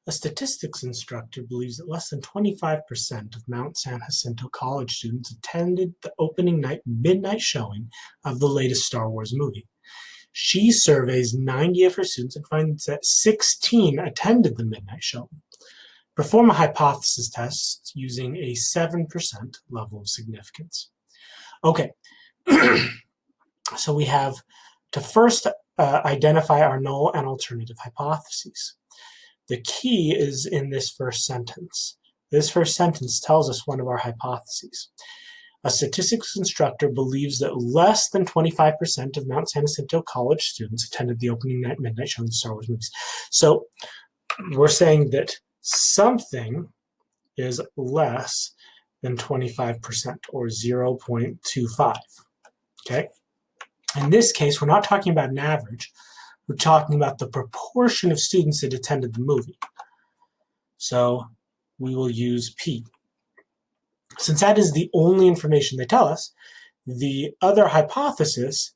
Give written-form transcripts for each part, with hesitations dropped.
A statistics instructor believes that less than 25% of Mount San Jacinto College students attended the opening night midnight showing of the latest Star Wars movie. She surveys 90 of her students and finds that 16 attended the midnight showing. Perform a hypothesis test using a 7% level of significance. Okay, so we have to first identify our null and alternative hypotheses. The key is in this first sentence. This first sentence tells us one of our hypotheses. A statistics instructor believes that less than 25% of Mount San Jacinto College students attended the opening night midnight showing of Star Wars movies. So we're saying that something is less than 25% or 0.25. Okay? In this case, we're not talking about an average. We're talking about the proportion of students that attended the movie. So we will use P. Since that is the only information they tell us, the other hypothesis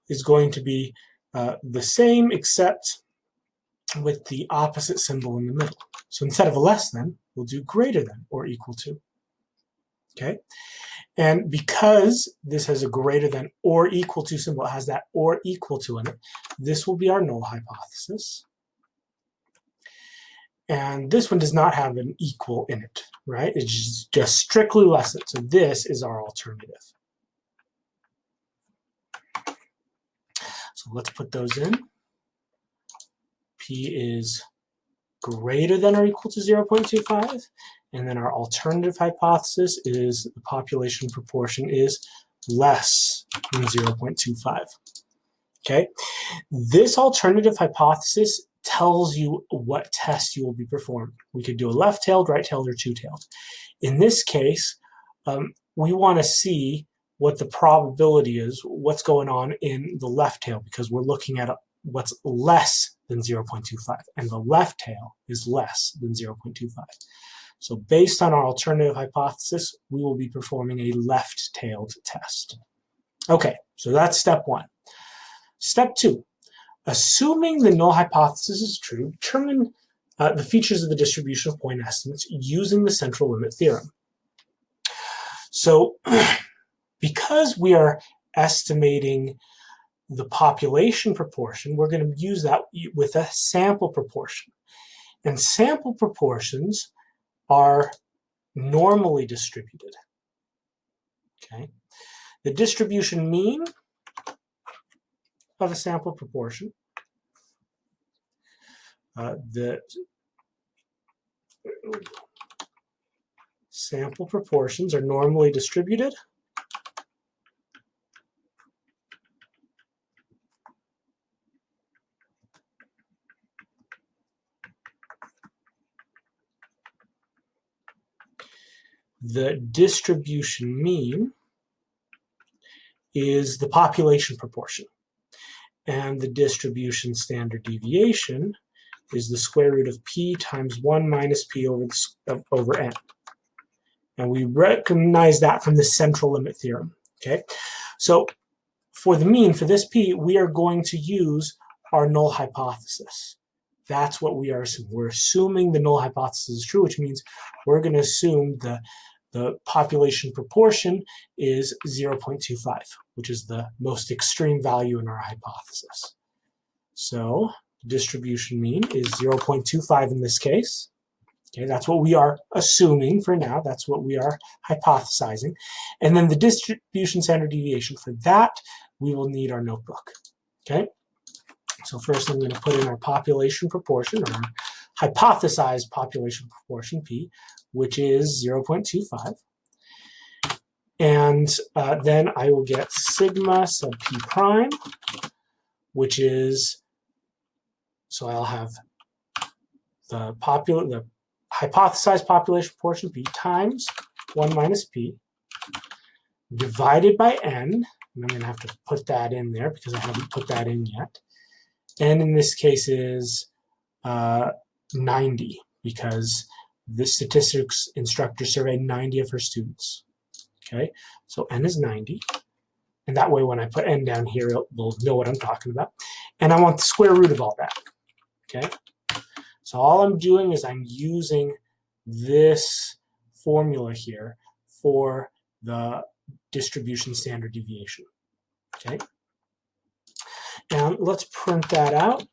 is going to be the same except with the opposite symbol in the middle. So instead of a less than, we'll do greater than or equal to. Okay? And because this has a greater than or equal to symbol, it has that or equal to in it, this will be our null hypothesis. And this one does not have an equal in it, right? It's just strictly less than. So this is our alternative. So let's put those in. P is greater than or equal to 0.25. And then our alternative hypothesis is the population proportion is less than 0.25. Okay? This alternative hypothesis tells you what test you will be performing. We could do a left-tailed, right-tailed, or two-tailed. In this case, we want to see what the probability is, what's going on in the left tail, because we're looking at what's less than 0.25, and the left tail is less than 0.25. So based on our alternative hypothesis, we will be performing a left-tailed test. Okay, so that's step one. Step two, assuming the null hypothesis is true, determine the features of the distribution of point estimates using the central limit theorem. So because we are estimating the population proportion, we're going to use that with a sample proportion. And sample proportions are normally distributed. Okay. The distribution mean of a sample proportion, the sample proportions are normally distributed. The distribution mean is the population proportion. And the distribution standard deviation is the square root of p times 1 minus p over n. And we recognize that from the central limit theorem. Okay, so for the mean, for this p, we are going to use our null hypothesis. That's what we are assuming. We're assuming the null hypothesis is true, which means we're going to assume the population proportion is 0.25, which is the most extreme value in our hypothesis. So the distribution mean is 0.25 in this case. Okay, that's what we are assuming for now. That's what we are hypothesizing. And then the distribution standard deviation, for that, we will need our notebook. Okay, so first I'm going to put in our population proportion, or hypothesized population proportion, P, which is 0.25. And then I will get sigma sub P prime, which is, so I'll have the hypothesized population proportion, P, times 1 minus P, divided by N. And I'm going to have to put that in there because I haven't put that in yet. N in this case is 90, because the statistics instructor surveyed 90 of her students. Okay, so N is 90. And that way when I put N down here, we'll know what I'm talking about. And I want the square root of all that. Okay, So all I'm doing is I'm using this formula here for the distribution standard deviation. Okay. Now let's print that out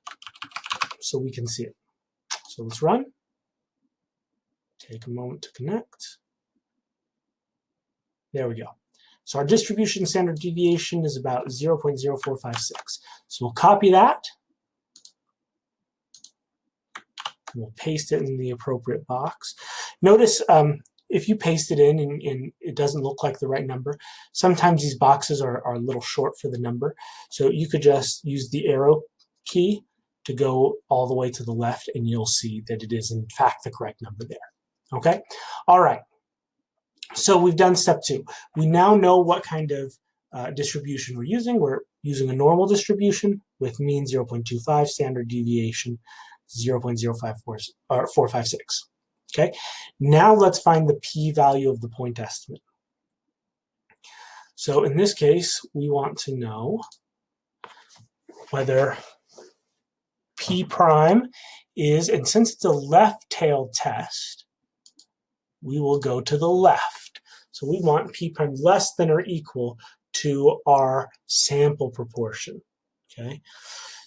so we can see it. So let's run. Take a moment to connect. There we go. So our distribution standard deviation is about 0.0456. So we'll copy that. We'll paste it in the appropriate box. Notice if you paste it in and it doesn't look like the right number, sometimes these boxes are a little short for the number. So you could just use the arrow key to go all the way to the left, and you'll see that it is in fact the correct number there. Okay? All right. So we've done step 2. We now know what kind of distribution we're using. We're using a normal distribution with mean 0.25, standard deviation 0.0456. Okay, now let's find the p-value of the point estimate. So in this case, we want to know whether p prime is, and since it's a left-tailed test, we will go to the left. So we want p prime less than or equal to our sample proportion. Okay,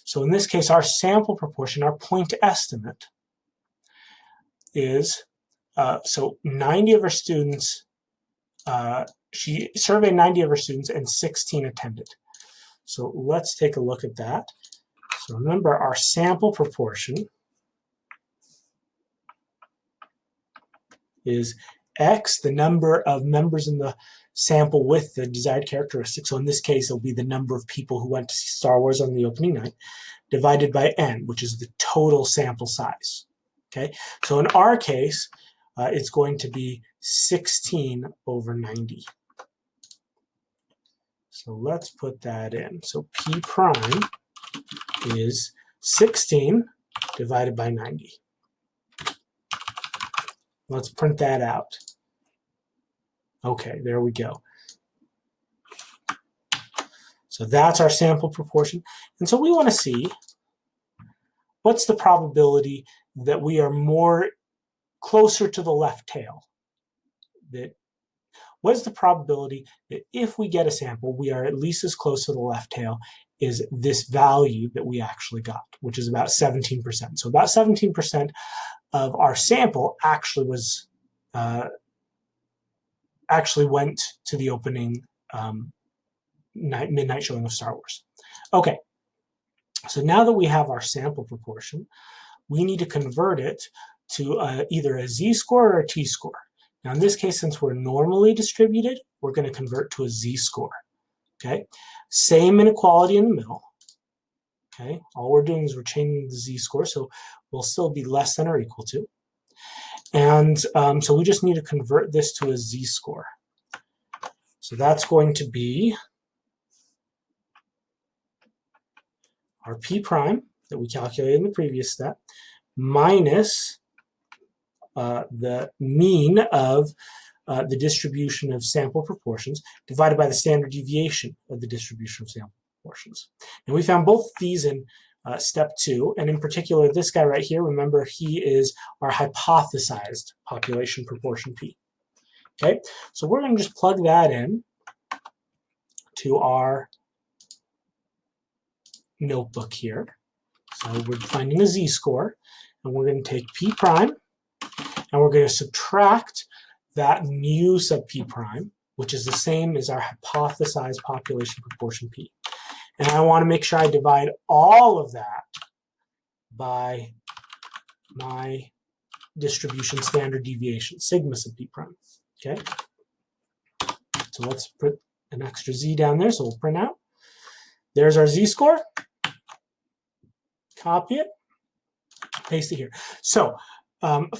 so in this case, our sample proportion, our point estimate, is so 90 of our students, she surveyed 90 of her students and 16 attended. So let's take a look at that. So remember, our sample proportion is X, the number of members in the sample with the desired characteristic. So in this case, it'll be the number of people who went to see Star Wars on the opening night, divided by N, which is the total sample size. Okay, so in our case, it's going to be 16 over 90. So let's put that in. So P prime is 16 divided by 90. Let's print that out. Okay, there we go. So that's our sample proportion. And so we want to see what's the probability that we are more closer to the left tail. What is the probability that if we get a sample, we are at least as close to the left tail is this value that we actually got, which is about 17%. So about 17% of our sample actually was actually went to the opening midnight showing of Star Wars. Okay, so now that we have our sample proportion, we need to convert it to either a z-score or a t-score. Now in this case, since we're normally distributed, we're going to convert to a z-score. Okay, same inequality in the middle. Okay, all we're doing is we're changing the z-score, so we'll still be less than or equal to. And so we just need to convert this to a z-score. So that's going to be our p prime that we calculated in the previous step minus the mean of the distribution of sample proportions divided by the standard deviation of the distribution of sample proportions. And we found both these in step 2, and in particular this guy right here, remember he is our hypothesized population proportion p. Okay, so we're going to just plug that in to our notebook here. So we're finding a z-score, and we're going to take p prime, and we're going to subtract that mu sub p prime, which is the same as our hypothesized population proportion p. And I want to make sure I divide all of that by my distribution standard deviation, sigma sub p prime. Okay? So let's put an extra z down there, so we'll print out. There's our z-score. Copy it, paste it here. So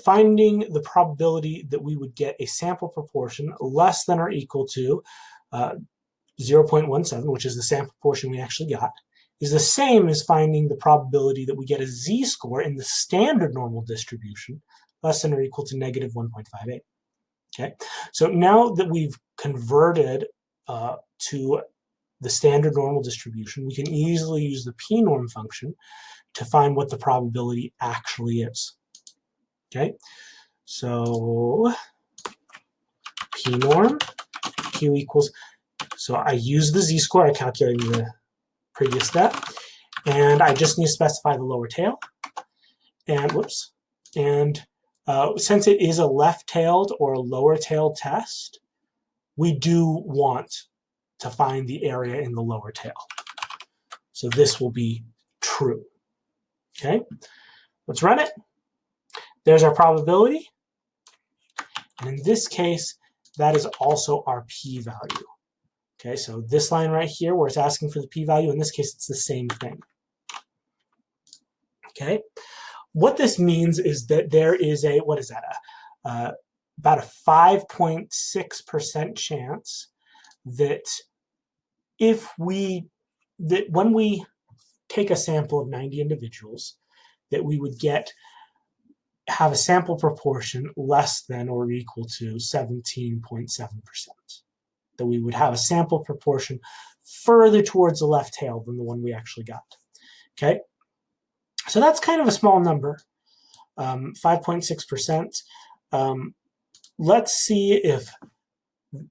finding the probability that we would get a sample proportion less than or equal to 0.17, which is the sample proportion we actually got, is the same as finding the probability that we get a z-score in the standard normal distribution less than or equal to negative 1.58. Okay, so now that we've converted to the standard normal distribution, we can easily use the p-norm function to find what the probability actually is. Okay, so P norm, Q equals, so I use the z-score, I calculated the previous step, and I just need to specify the lower tail. And whoops, and since it is a left-tailed or a lower-tailed test, we do want to find the area in the lower tail. So this will be true. Okay, let's run it. There's our probability. And in this case, that is also our p-value. Okay, so this line right here where it's asking for the p-value, in this case, it's the same thing. Okay, what this means is that there is a, what is that, about a 5.6% chance that when we take a sample of 90 individuals, that we would have a sample proportion less than or equal to 17.7%. That we would have a sample proportion further towards the left tail than the one we actually got. Okay, so that's kind of a small number, 5.6%. Let's see if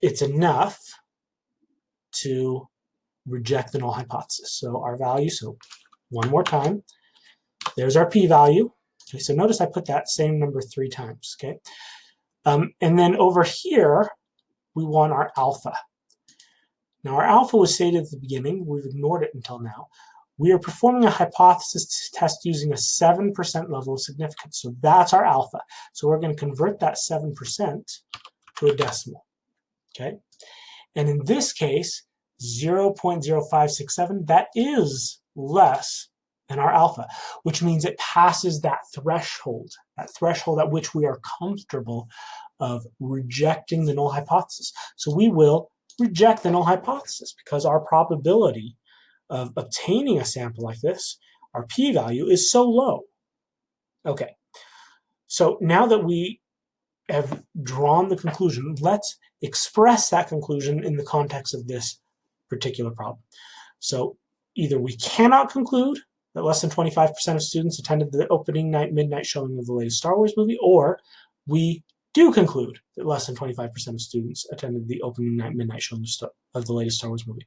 it's enough to reject the null hypothesis. So our value, so one more time, there's our p-value. Okay, so notice I put that same number 3 times. Okay, and then over here we want our alpha. Now our alpha was stated at the beginning. We've ignored it until now. We are performing a hypothesis test using a 7% level of significance. So that's our alpha. So we're going to convert that 7% to a decimal. Okay, and in this case, 0.0567, that is less than our alpha, which means it passes that threshold at which we are comfortable of rejecting the null hypothesis. So we will reject the null hypothesis because our probability of obtaining a sample like this, our p-value, is so low. Okay, so now that we have drawn the conclusion, let's express that conclusion in the context of this particular problem. So either we cannot conclude that less than 25% of students attended the opening night midnight showing of the latest Star Wars movie, or we do conclude that less than 25% of students attended the opening night midnight showing of the latest Star Wars movie.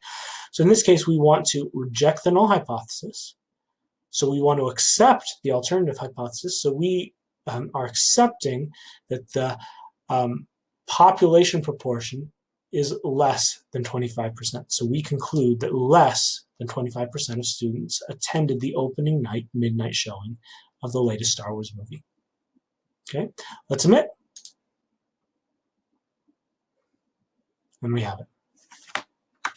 So in this case, we want to reject the null hypothesis. So we want to accept the alternative hypothesis. So we are accepting that the population proportion is less than 25%. So we conclude that less than 25% of students attended the opening night midnight showing of the latest Star Wars movie. Okay, let's submit. And we have it.